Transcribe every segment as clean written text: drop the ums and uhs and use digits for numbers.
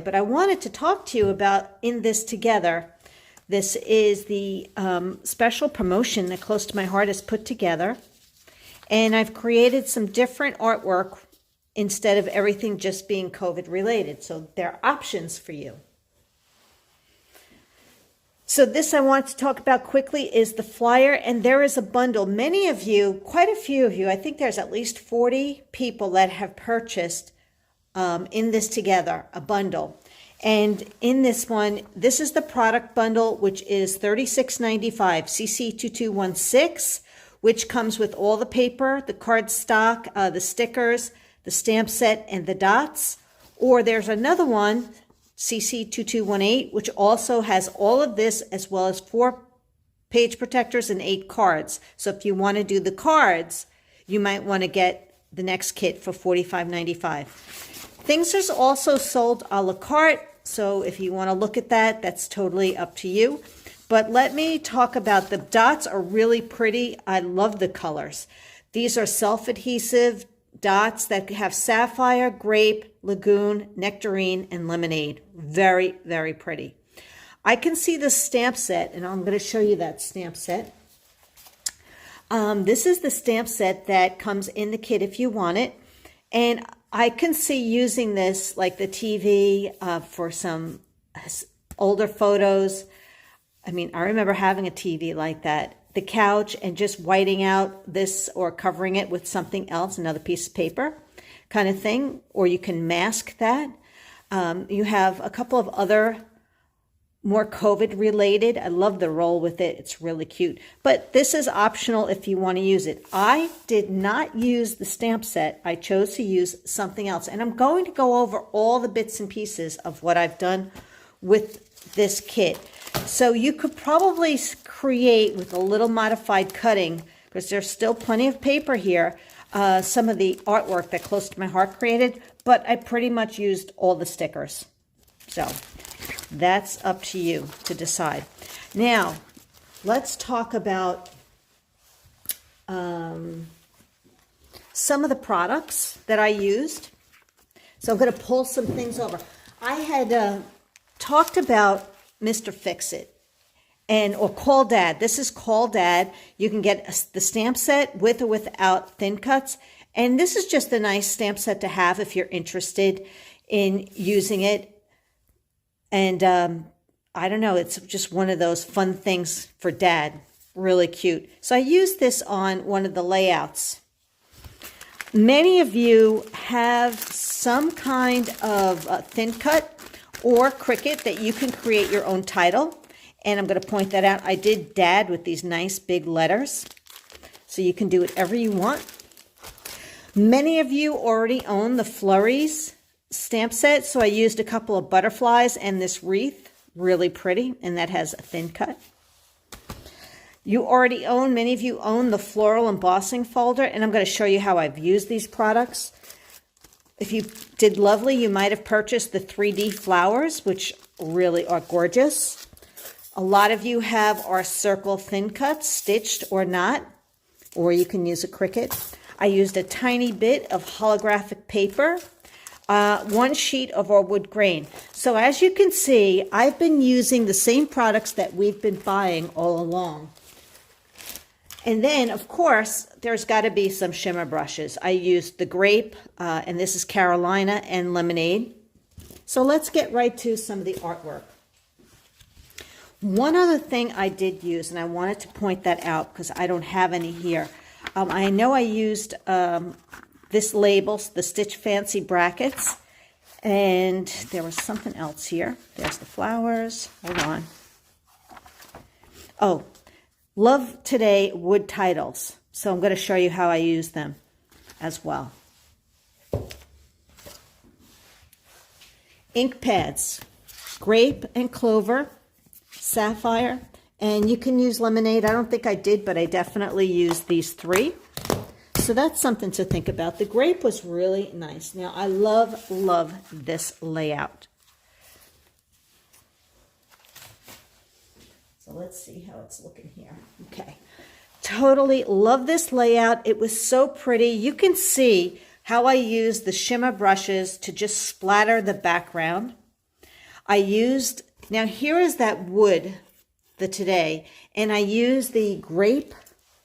but I wanted to talk to you about In This Together. This is the special promotion that Close to My Heart has put together. And I've created some different artwork instead of everything just being COVID related. So there are options for you. So this I want to talk about quickly is the flyer, and there is a bundle. Many of you, quite a few of you, I think there's at least 40 people that have purchased In This Together, a bundle. And in this one, this is the product bundle, which is $36.95, CC2216, which comes with all the paper, the cardstock, the stickers, the stamp set, and the dots. Or there's another one, CC2218, which also has all of this as well as 4 page protectors and 8 cards. So if you want to do the cards, you might want to get the next kit for $45.95. Things are also sold a la carte, so if you want to look at that, that's totally up to you. But let me talk about the dots are really pretty. I love the colors. These are self-adhesive dots that have sapphire, grape, lagoon, nectarine, and lemonade. Very, very pretty. I can see the stamp set, and I'm going to show you that stamp set. This is the stamp set that comes in the kit if you want it. And I can see using this like the TV for some older photos. I mean, I remember having a TV like that. The couch and just whiting out this or covering it with something else, another piece of paper kind of thing. Or you can mask that. You have a couple of other more COVID related. I love the roll with it. It's really cute. But this is optional if you want to use it. I did not use the stamp set. I chose to use something else. And I'm going to go over all the bits and pieces of what I've done with this kit. So you could probably create with a little modified cutting, because there's still plenty of paper here, some of the artwork that Close to My Heart created, but I pretty much used all the stickers. So that's up to you to decide. Now, let's talk about some of the products that I used. So I'm going to pull some things over. I had talked about Mr. Fix-It or Call Dad. This is Call Dad. You can get the stamp set with or without thin cuts. And this is just a nice stamp set to have if you're interested in using it. And I don't know, it's just one of those fun things for Dad. Really cute. So I used this on one of the layouts. Many of you have some kind of thin cut or Cricut that you can create your own title. And I'm going to point that out. I did Dad with these nice big letters. So you can do whatever you want. Many of you already own the Flurries stamp set. So I used a couple of butterflies and this wreath. Really pretty. And that has a thin cut. Many of you own the Floral Embossing folder. And I'm going to show you how I've used these products. If you did lovely, you might have purchased the 3D flowers, which really are gorgeous. A lot of you have our circle thin cuts, stitched or not, or you can use a Cricut. I used a tiny bit of holographic paper, 1 sheet of our wood grain. So as you can see, I've been using the same products that we've been buying all along. And then, of course, there's got to be some shimmer brushes. I used the grape, and this is Carolina, and lemonade. So let's get right to some of the artwork. One other thing I did use, and I wanted to point that out because I don't have any here. I know I used this label, the Stitch Fancy brackets, and there was something else here. There's the flowers. Hold on. Oh. Love Today wood titles. So I'm going to show you how I use them as well. Ink pads, grape and clover, sapphire, and you can use lemonade. I don't think I did, but I definitely used these 3. So that's something to think about. The grape was really nice. Now I love this layout. So let's see how it's looking here. Okay. Totally love this layout. It was so pretty. You can see how I use the shimmer brushes to just splatter the background. Now here is that wood, the Today, and I used the grape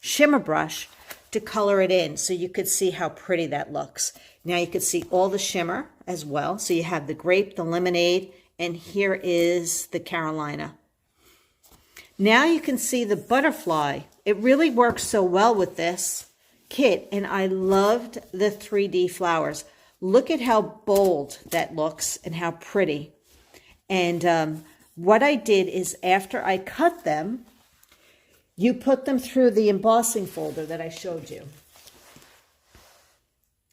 shimmer brush to color it in so you could see how pretty that looks. Now you can see all the shimmer as well. So you have the grape, the lemonade, and here is the Carolina. Now you can see the butterfly. It really works so well with this kit, and I loved the 3D flowers. Look at how bold that looks and how pretty. And what I did is after I cut them, you put them through the embossing folder that I showed you.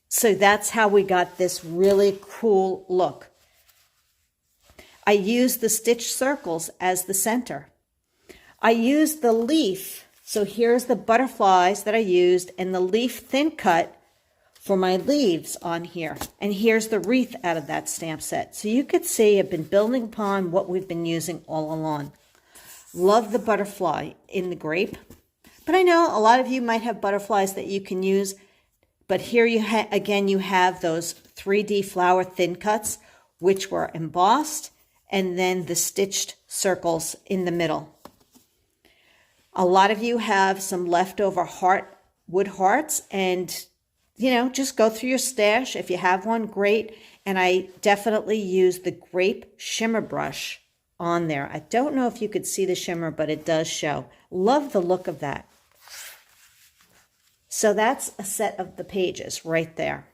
So that's how we got this really cool look. I used the stitched circles as the center. I used the leaf. So here's the butterflies that I used and the leaf thin cut for my leaves on here. And here's the wreath out of that stamp set. So you could see I've been building upon what we've been using all along. Love the butterfly in the grape. But I know a lot of you might have butterflies that you can use. But here you again, you have those 3D flower thin cuts, which were embossed, and then the stitched circles in the middle. A lot of you have some leftover wood hearts, and just go through your stash. If you have one, great. And I definitely use the grape shimmer brush on there. I don't know if you could see the shimmer, but it does show. Love the look of that. So that's a set of the pages right there.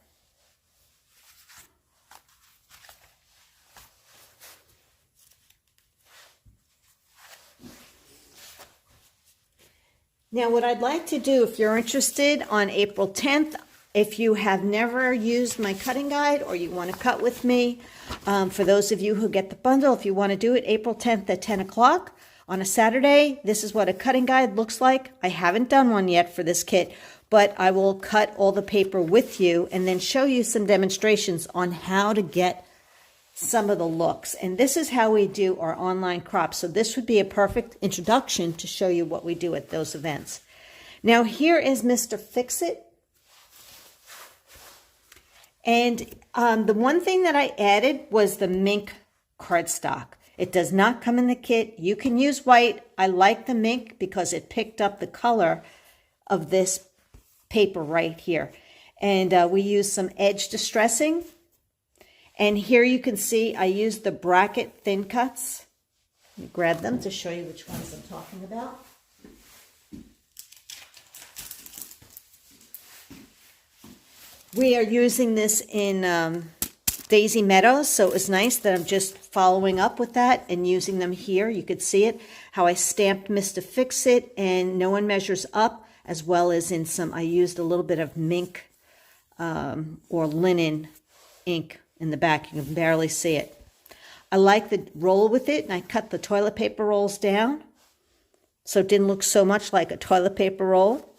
Now, what I'd like to do, if you're interested, on April 10th, if you have never used my cutting guide or you want to cut with me, for those of you who get the bundle, if you want to do it April 10th at 10 o'clock on a Saturday, this is what a cutting guide looks like. I haven't done one yet for this kit, but I will cut all the paper with you and then show you some demonstrations on how to get some of the looks. And this is how we do our online crops. So this would be a perfect introduction to show you what we do at those events. Now here is Mr. Fix-It. And the one thing that I added was the mink cardstock. It does not come in the kit. You can use white. I like the mink because it picked up the color of this paper right here. And we use some edge distressing. And here you can see I used the bracket thin cuts. Let me grab them to show you which ones I'm talking about. We are using this in Daisy Meadows, so it was nice that I'm just following up with that and using them here. You could see it, how I stamped Mr. Fix-It and No One Measures Up, as well as in I used a little bit of mink or linen ink in the back. You can barely see it. I like the roll with it, and I cut the toilet paper rolls down so it didn't look so much like a toilet paper roll.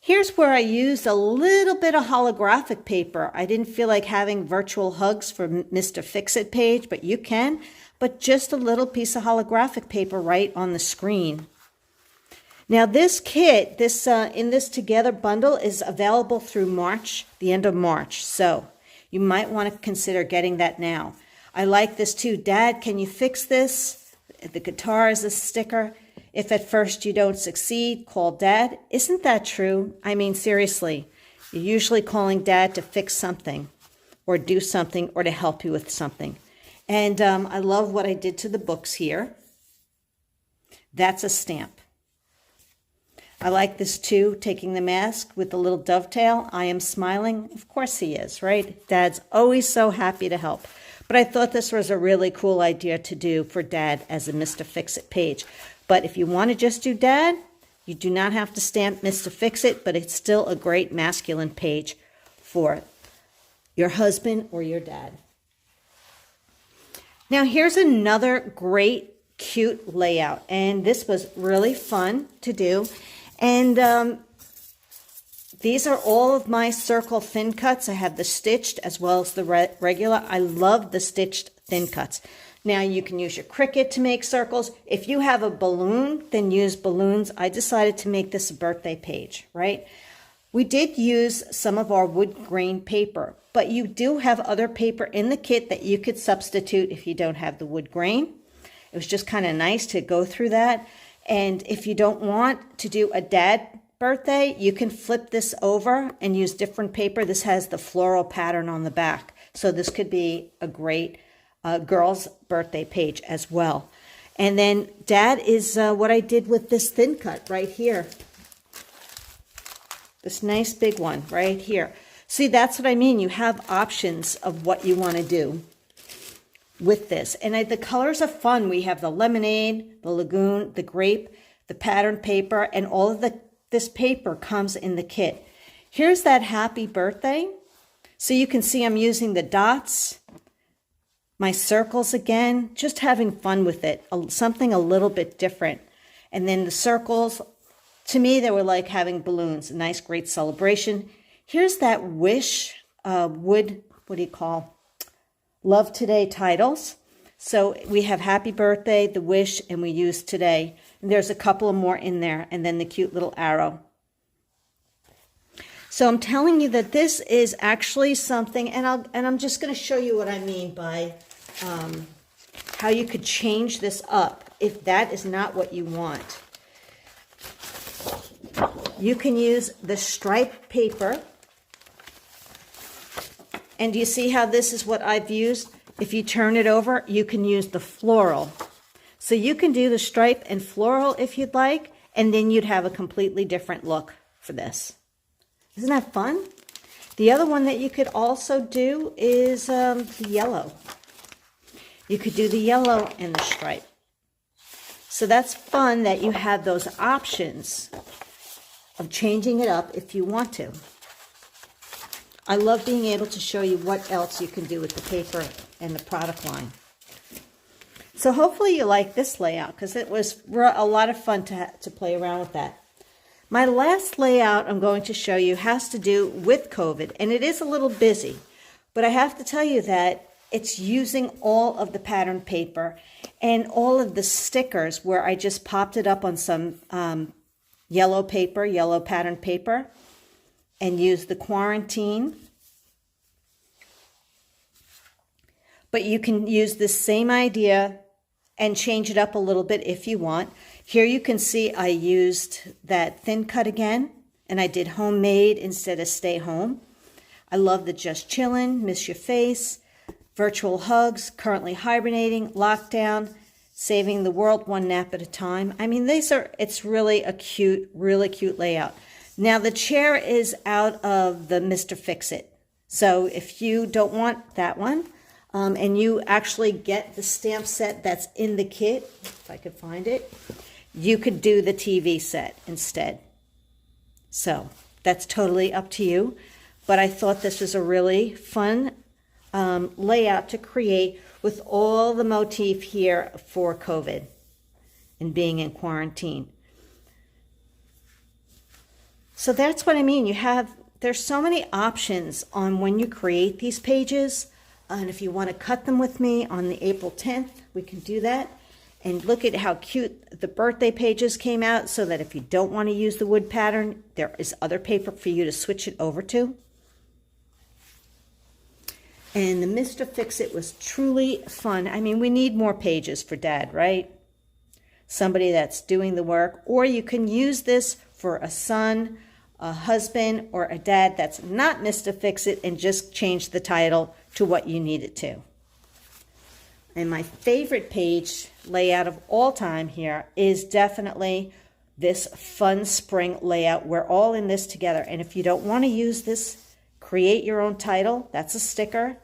Here's where I used a little bit of holographic paper. I didn't feel like having virtual hugs for Mr. Fix-It page, but you can. But just a little piece of holographic paper right on the screen. Now this kit, in this Together bundle is available through March, the end of March. So you might want to consider getting that now. I like this too. Dad, can you fix this? The guitar is a sticker. If at first you don't succeed, call Dad. Isn't that true? I mean, seriously, you're usually calling Dad to fix something or do something or to help you with something. And I love what I did to the books here. That's a stamp. I like this too, taking the mask with the little dovetail. I am smiling. Of course he is, right? Dad's always so happy to help. But I thought this was a really cool idea to do for Dad as a Mr. Fix-It page. But if you want to just do Dad, you do not have to stamp Mr. Fix-It, but it's still a great masculine page for your husband or your dad. Now here's another great, cute layout. And this was really fun to do. And these are all of my circle thin cuts. I have the stitched as well as the regular. I love the stitched thin cuts. Now you can use your Cricut to make circles. If you have a balloon, then use balloons. I decided to make this a birthday page, right? We did use some of our wood grain paper, but you do have other paper in the kit that you could substitute if you don't have the wood grain. It was just kind of nice to go through that. And if you don't want to do a dad birthday, you can flip this over and use different paper. This has the floral pattern on the back. So this could be a great girl's birthday page as well. And then dad is what I did with this thin cut right here. This nice big one right here. See, that's what I mean. You have options of what you want to do with this. And the colors are fun. We have the lemonade, the lagoon, the grape, the pattern paper, and all of this paper comes in the kit. Here's that happy birthday. So you can see I'm using the dots, my circles again, just having fun with it, something a little bit different. And then the circles, to me, they were like having balloons, a nice, great celebration. Here's that wish wood, what do you call, Love Today titles. So we have happy birthday, the wish, and we use today. And there's a couple of more in there, and then the cute little arrow. So I'm telling you that this is actually something, and I'm just going to show you what I mean by how you could change this up if that is not what you want. You can use the striped paper. And do you see how this is what I've used? If you turn it over, you can use the floral. So you can do the stripe and floral if you'd like, and then you'd have a completely different look for this. Isn't that fun? The other one that you could also do is the yellow. You could do the yellow and the stripe. So that's fun that you have those options of changing it up if you want to. I love being able to show you what else you can do with the paper and the product line. So hopefully you like this layout because it was a lot of fun to play around with that. My last layout I'm going to show you has to do with COVID, and it is a little busy, but I have to tell you that it's using all of the pattern paper and all of the stickers where I just popped it up on some yellow paper, yellow pattern paper, and used the quarantine. But you can use the same idea and change it up a little bit if you want. Here you can see I used that thin cut again, and I did homemade instead of stay home. I love the just chillin', miss your face, virtual hugs, currently hibernating, lockdown, saving the world one nap at a time. I mean, it's really a cute, really cute layout. Now the chair is out of the Mr. Fix-It. So if you don't want that one, and you actually get the stamp set that's in the kit, if I could find it, you could do the TV set instead. So that's totally up to you. But I thought this was a really fun layout to create with all the motif here for COVID and being in quarantine. So that's what I mean. There's so many options on when you create these pages. And if you want to cut them with me on the April 10th, we can do that. And look at how cute the birthday pages came out, so that if you don't want to use the wood pattern, there is other paper for you to switch it over to. And the Mr. Fix-It was truly fun. I mean, we need more pages for Dad, right? Somebody that's doing the work. Or you can use this for a son, a husband, or a dad that's not Mr. Fix-It and just change the title to what you need it to. And my favorite page layout of all time here is definitely this fun spring layout. We're all in this together. And if you don't want to use this, create your own title. That's a sticker.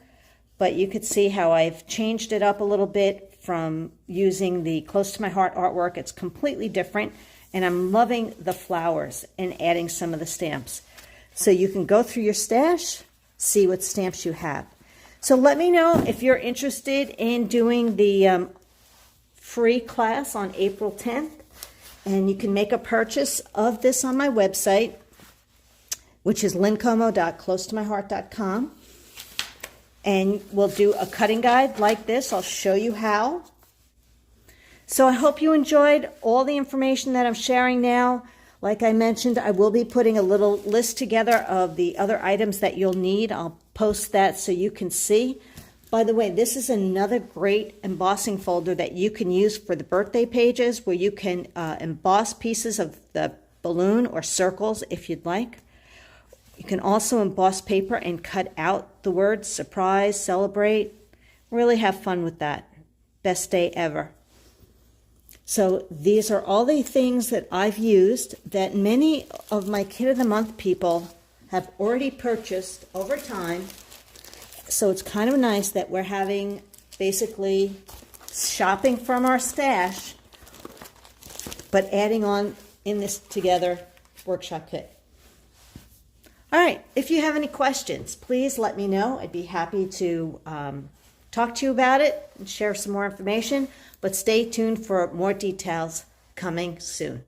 But you could see how I've changed it up a little bit from using the Close to My Heart artwork. It's completely different. And I'm loving the flowers and adding some of the stamps. So you can go through your stash, see what stamps you have. So let me know if you're interested in doing the free class on April 10th. And you can make a purchase of this on my website, which is lynncomo.closetomyheart.com. And we'll do a cutting guide like this. I'll show you how. So I hope you enjoyed all the information that I'm sharing now. Like I mentioned, I will be putting a little list together of the other items that you'll need. I'll post that so you can see. By the way, this is another great embossing folder that you can use for the birthday pages, where you can emboss pieces of the balloon or circles if you'd like. You can also emboss paper and cut out the words surprise, celebrate. Really have fun with that. Best day ever. So these are all the things that I've used that many of my Kit of the Month people have already purchased over time. So it's kind of nice that we're having basically shopping from our stash, but adding on in this together workshop kit. All right, if you have any questions, please let me know. I'd be happy to talk to you about it and share some more information, but stay tuned for more details coming soon.